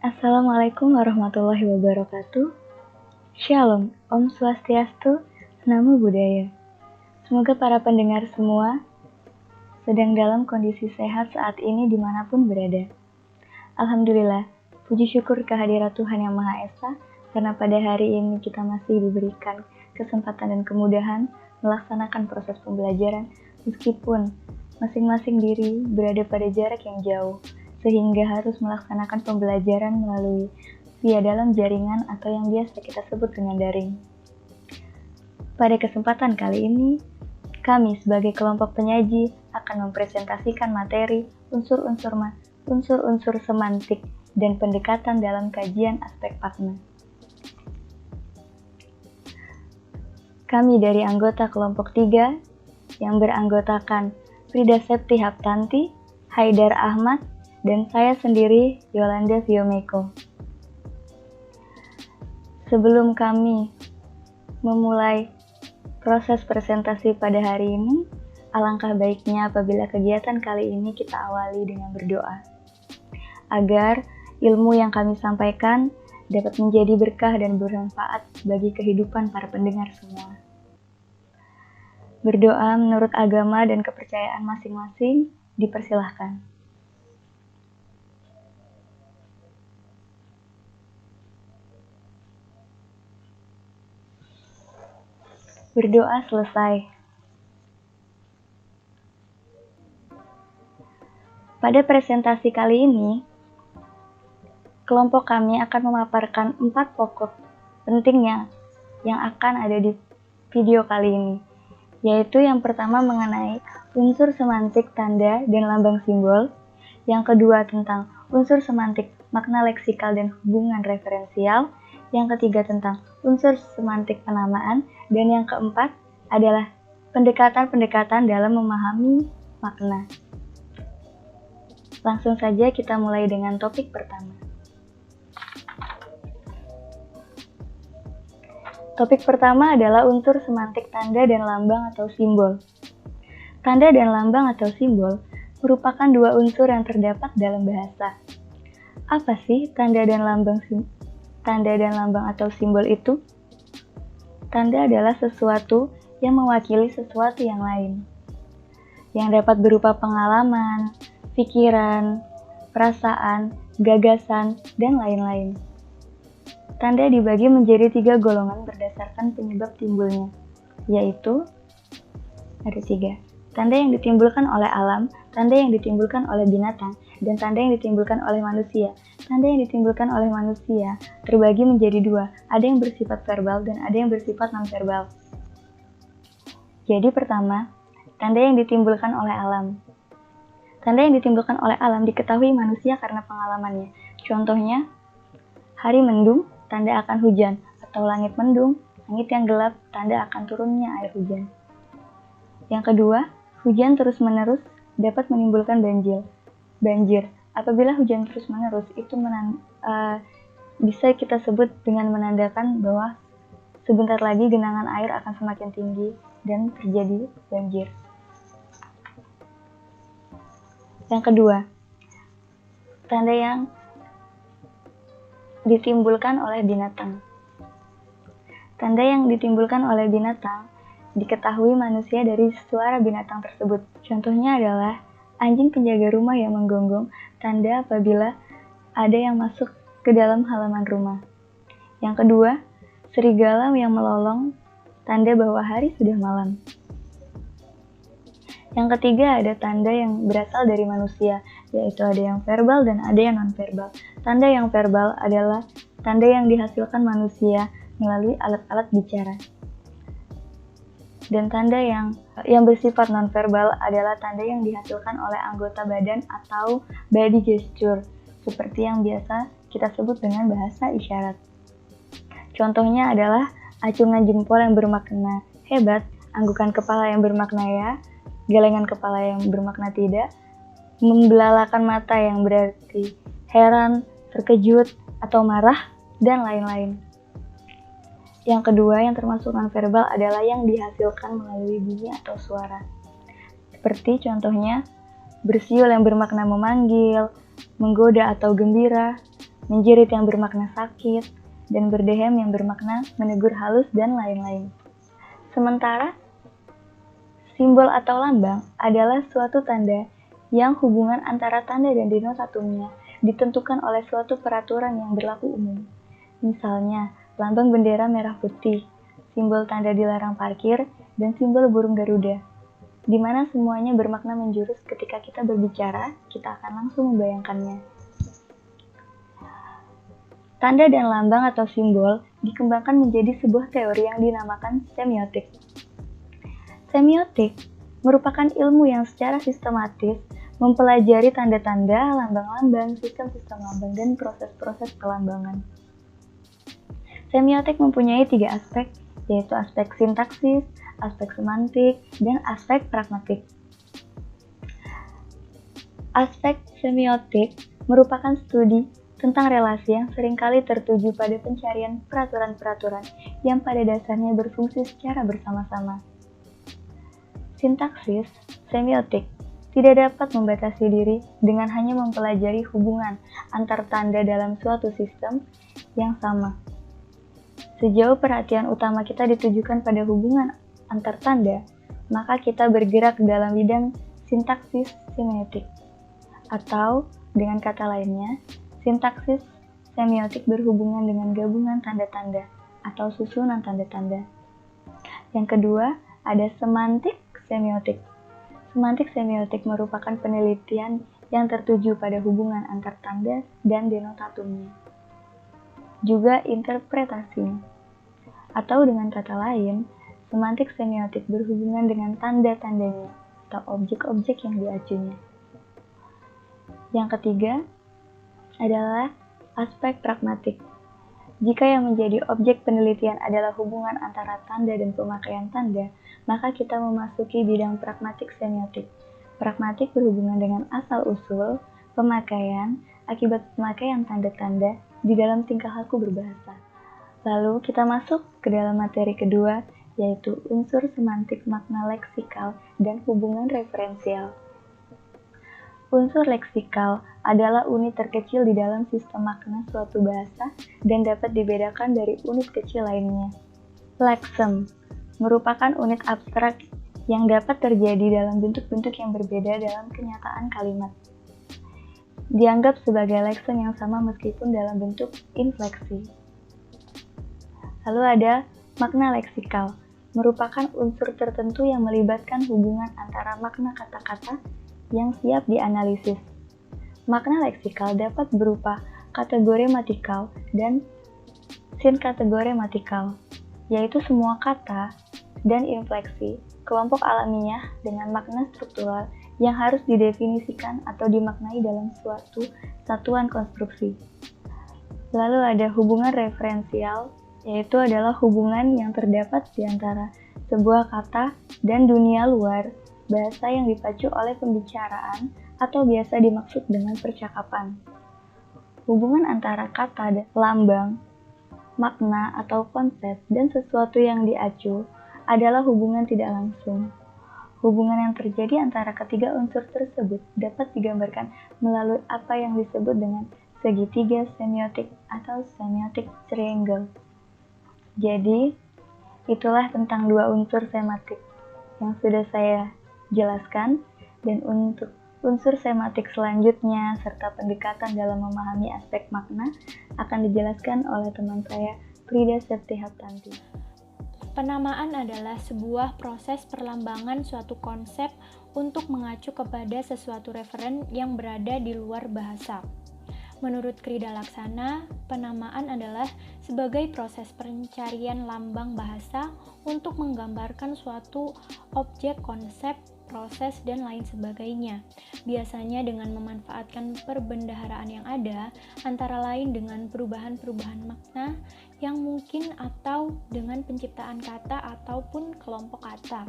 Assalamualaikum warahmatullahi wabarakatuh. Shalom, Om Swastiastu, Namo Buddhaya. Semoga para pendengar semua sedang dalam kondisi sehat saat ini dimanapun berada. Alhamdulillah, puji syukur kehadirat Tuhan Yang Maha Esa, karena pada hari ini kita masih diberikan kesempatan dan kemudahan melaksanakan proses pembelajaran meskipun masing-masing diri berada pada jarak yang jauh, sehingga harus melaksanakan pembelajaran melalui via dalam jaringan atau yang biasa kita sebut dengan daring. Pada kesempatan kali ini, kami sebagai kelompok penyaji akan mempresentasikan materi unsur-unsur semantik dan pendekatan dalam kajian aspek makna. Kami dari anggota kelompok 3 yang beranggotakan Frida Septi Haptanti, Haidar Ahmad, dan saya sendiri, Yolanda Viomeko. Sebelum kami memulai proses presentasi pada hari ini, alangkah baiknya apabila kegiatan kali ini kita awali dengan berdoa, agar ilmu yang kami sampaikan dapat menjadi berkah dan bermanfaat bagi kehidupan para pendengar semua. Berdoa menurut agama dan kepercayaan masing-masing dipersilahkan. Berdoa selesai. Pada presentasi kali ini, kelompok kami akan memaparkan 4 pokok pentingnya yang akan ada di video kali ini, yaitu yang pertama mengenai unsur semantik tanda dan lambang simbol, yang kedua tentang unsur semantik makna leksikal dan hubungan referensial, yang ketiga tentang unsur semantik penamaan, dan yang keempat adalah pendekatan-pendekatan dalam memahami makna. Langsung saja kita mulai dengan topik pertama. Topik pertama adalah unsur semantik tanda dan lambang atau simbol. Tanda dan lambang atau simbol merupakan 2 unsur yang terdapat dalam bahasa. Apa sih tanda dan lambang atau simbol itu? Tanda adalah sesuatu yang mewakili sesuatu yang lain, yang dapat berupa pengalaman, pikiran, perasaan, gagasan, dan lain-lain. Tanda dibagi menjadi 3 golongan berdasarkan penyebab timbulnya, yaitu ada 3. Tanda yang ditimbulkan oleh alam, tanda yang ditimbulkan oleh binatang, dan tanda yang ditimbulkan oleh manusia. Tanda yang ditimbulkan oleh manusia terbagi menjadi 2, ada yang bersifat verbal dan ada yang bersifat non-verbal. Jadi pertama, tanda yang ditimbulkan oleh alam. Tanda yang ditimbulkan oleh alam diketahui manusia karena pengalamannya. Contohnya, hari mendung, tanda akan hujan, atau langit mendung, langit yang gelap, tanda akan turunnya air hujan. Yang kedua, hujan terus-menerus dapat menimbulkan banjir. Apabila hujan terus-menerus, itu bisa kita sebut dengan menandakan bahwa sebentar lagi genangan air akan semakin tinggi dan terjadi banjir. Yang kedua, tanda yang ditimbulkan oleh binatang. Tanda yang ditimbulkan oleh binatang diketahui manusia dari suara binatang tersebut. Contohnya adalah anjing penjaga rumah yang menggonggong, tanda apabila ada yang masuk ke dalam halaman rumah. Yang kedua, serigala yang melolong, tanda bahwa hari sudah malam. Yang ketiga ada tanda yang berasal dari manusia, yaitu ada yang verbal dan ada yang non-verbal. Tanda yang verbal adalah tanda yang dihasilkan manusia melalui alat-alat bicara. Dan tanda yang bersifat non-verbal adalah tanda yang dihasilkan oleh anggota badan atau body gesture, seperti yang biasa kita sebut dengan bahasa isyarat. Contohnya adalah acungan jempol yang bermakna hebat, anggukan kepala yang bermakna ya, gelengan kepala yang bermakna tidak, membelalakan mata yang berarti heran, terkejut, atau marah, dan lain-lain. Yang kedua yang termasuk non-verbal adalah yang dihasilkan melalui bunyi atau suara. Seperti contohnya, bersiul yang bermakna memanggil, menggoda atau gembira, menjerit yang bermakna sakit, dan berdehem yang bermakna menegur halus dan lain-lain. Sementara, simbol atau lambang adalah suatu tanda yang hubungan antara tanda dan denotatumnya ditentukan oleh suatu peraturan yang berlaku umum. Misalnya, lambang bendera merah putih, simbol tanda dilarang parkir, dan simbol burung Garuda, di mana semuanya bermakna menjurus ketika kita berbicara, kita akan langsung membayangkannya. Tanda dan lambang atau simbol dikembangkan menjadi sebuah teori yang dinamakan semiotik. Semiotik merupakan ilmu yang secara sistematis mempelajari tanda-tanda, lambang-lambang, sistem-sistem lambang, dan proses-proses pelambangan. Semiotik mempunyai 3 aspek, yaitu aspek sintaksis, aspek semantik, dan aspek pragmatik. Aspek semiotik merupakan studi tentang relasi yang seringkali tertuju pada pencarian peraturan-peraturan yang pada dasarnya berfungsi secara bersama-sama. Sintaksis semiotik tidak dapat membatasi diri dengan hanya mempelajari hubungan antar tanda dalam suatu sistem yang sama. Sejauh perhatian utama kita ditujukan pada hubungan antar tanda, maka kita bergerak dalam bidang sintaksis semiotik. Atau, dengan kata lainnya, sintaksis semiotik berhubungan dengan gabungan tanda-tanda atau susunan tanda-tanda. Yang kedua, ada semantik semiotik. Semantik semiotik merupakan penelitian yang tertuju pada hubungan antar tanda dan denotatumnya. Juga interpretasinya. Atau dengan kata lain, semantik semiotik berhubungan dengan tanda-tandanya atau objek-objek yang diacunya. Yang ketiga adalah aspek pragmatik. Jika yang menjadi objek penelitian adalah hubungan antara tanda dan pemakaian tanda, maka kita memasuki bidang pragmatik semiotik. Pragmatik berhubungan dengan asal-usul, pemakaian, akibat pemakaian tanda-tanda di dalam tingkah laku berbahasa. Lalu kita masuk ke dalam materi kedua, yaitu unsur semantik, makna leksikal, dan hubungan referensial. Unsur leksikal adalah unit terkecil di dalam sistem makna suatu bahasa dan dapat dibedakan dari unit kecil lainnya. Leksem merupakan unit abstrak yang dapat terjadi dalam bentuk-bentuk yang berbeda dalam kenyataan kalimat. Dianggap sebagai leksen yang sama meskipun dalam bentuk infleksi. Lalu ada makna leksikal, merupakan unsur tertentu yang melibatkan hubungan antara makna kata-kata yang siap dianalisis. Makna leksikal dapat berupa kategorematikal dan sinkategorematikal, yaitu semua kata dan infleksi kelompok alamiah dengan makna struktural yang harus didefinisikan atau dimaknai dalam suatu satuan konstruksi. Lalu ada hubungan referensial, yaitu adalah hubungan yang terdapat di antara sebuah kata dan dunia luar bahasa yang dipacu oleh pembicaraan atau biasa dimaksud dengan percakapan. Hubungan antara kata, lambang, makna atau konsep dan sesuatu yang diacu adalah hubungan tidak langsung. Hubungan yang terjadi antara ketiga unsur tersebut dapat digambarkan melalui apa yang disebut dengan segitiga semiotik atau semiotic triangle. Jadi, itulah tentang dua unsur sematik yang sudah saya jelaskan, dan untuk unsur sematik selanjutnya serta pendekatan dalam memahami aspek makna akan dijelaskan oleh teman saya, Frida Septihartanti. Penamaan adalah sebuah proses perlambangan suatu konsep untuk mengacu kepada sesuatu referen yang berada di luar bahasa. Menurut Krida Laksana, penamaan adalah sebagai proses pencarian lambang bahasa untuk menggambarkan suatu objek, konsep, proses, dan lain sebagainya. Biasanya dengan memanfaatkan perbendaharaan yang ada, antara lain dengan perubahan-perubahan makna yang mungkin atau dengan penciptaan kata ataupun kelompok kata.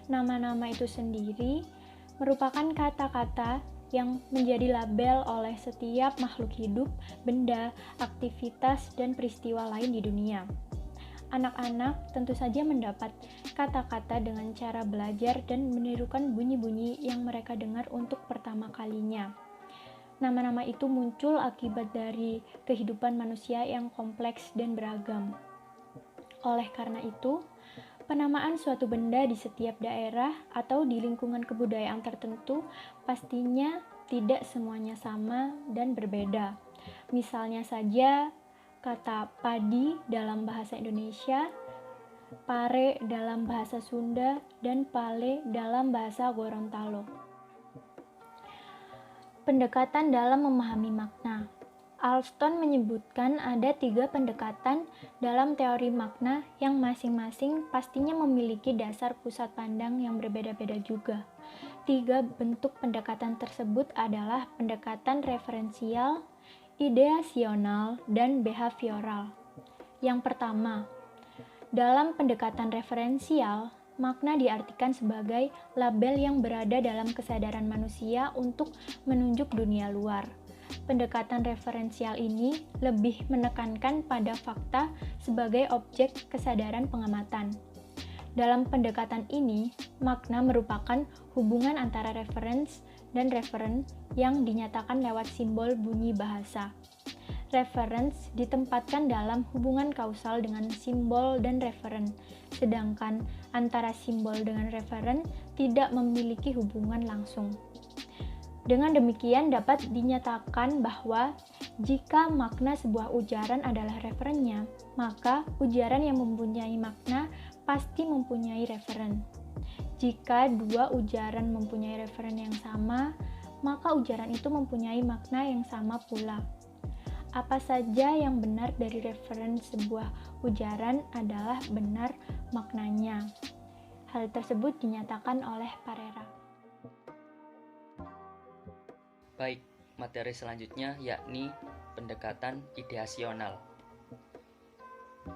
Nama-nama itu sendiri merupakan kata-kata yang menjadi label oleh setiap makhluk hidup, benda, aktivitas, dan peristiwa lain di dunia. Anak-anak tentu saja mendapat kata-kata dengan cara belajar dan menirukan bunyi-bunyi yang mereka dengar untuk pertama kalinya. Nama-nama itu muncul akibat dari kehidupan manusia yang kompleks dan beragam. Oleh karena itu, penamaan suatu benda di setiap daerah atau di lingkungan kebudayaan tertentu pastinya tidak semuanya sama dan berbeda. Misalnya saja, kata padi dalam bahasa Indonesia, pare dalam bahasa Sunda, dan pale dalam bahasa Gorontalo. Pendekatan dalam memahami makna. Alston menyebutkan ada 3 pendekatan dalam teori makna yang masing-masing pastinya memiliki dasar pusat pandang yang berbeda-beda juga. 3 bentuk pendekatan tersebut adalah pendekatan referensial, ideasional, dan behavioral. Yang pertama, dalam pendekatan referensial, makna diartikan sebagai label yang berada dalam kesadaran manusia untuk menunjuk dunia luar. Pendekatan referensial ini lebih menekankan pada fakta sebagai objek kesadaran pengamatan. Dalam pendekatan ini, makna merupakan hubungan antara referens dan referen yang dinyatakan lewat simbol bunyi bahasa. Reference ditempatkan dalam hubungan kausal dengan simbol dan referen, sedangkan antara simbol dengan referen tidak memiliki hubungan langsung. Dengan demikian dapat dinyatakan bahwa jika makna sebuah ujaran adalah referennya, maka ujaran yang mempunyai makna pasti mempunyai referen. Jika 2 ujaran mempunyai referen yang sama, maka ujaran itu mempunyai makna yang sama pula. Apa saja yang benar dari referen sebuah ujaran adalah benar maknanya. Hal tersebut dinyatakan oleh Parera. Baik, materi selanjutnya yakni pendekatan ideasional.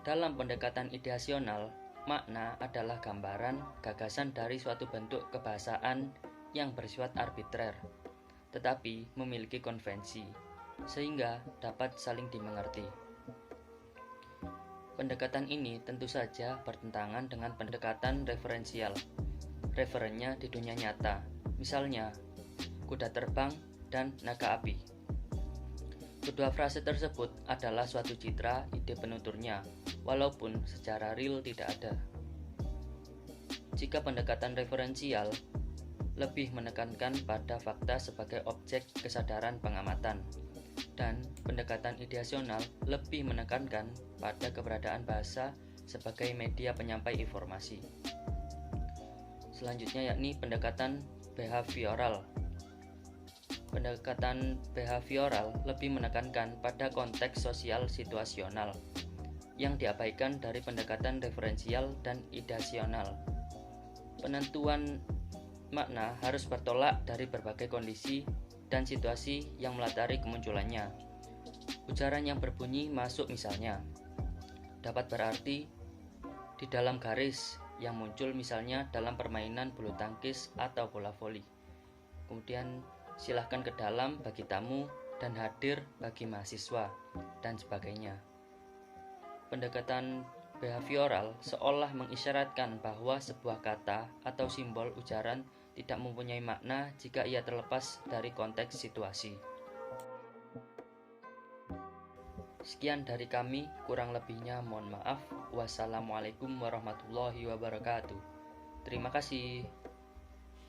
Dalam pendekatan ideasional, makna adalah gambaran gagasan dari suatu bentuk kebahasaan yang bersifat arbitrer, tetapi memiliki konvensi, sehingga dapat saling dimengerti. Pendekatan ini tentu saja bertentangan dengan pendekatan referensial. Referennya di dunia nyata, misalnya kuda terbang dan naga api. Kedua frase tersebut adalah suatu citra ide penuturnya, walaupun secara real tidak ada. Jika pendekatan referensial lebih menekankan pada fakta sebagai objek kesadaran pengamatan, dan pendekatan ideasional lebih menekankan pada keberadaan bahasa sebagai media penyampai informasi. Selanjutnya yakni pendekatan behavioral. Pendekatan behavioral lebih menekankan pada konteks sosial situasional yang diabaikan dari pendekatan referensial dan ideasional. Penentuan makna harus bertolak dari berbagai kondisi dan situasi yang melatari kemunculannya. Ujaran yang berbunyi masuk misalnya dapat berarti di dalam garis yang muncul misalnya dalam permainan bulu tangkis atau bola voli. Kemudian silahkan ke dalam bagi tamu dan hadir bagi mahasiswa dan sebagainya. Pendekatan behavioral seolah mengisyaratkan bahwa sebuah kata atau simbol ujaran tidak mempunyai makna jika ia terlepas dari konteks situasi. Sekian dari kami, kurang lebihnya mohon maaf. Wassalamualaikum warahmatullahi wabarakatuh. Terima kasih.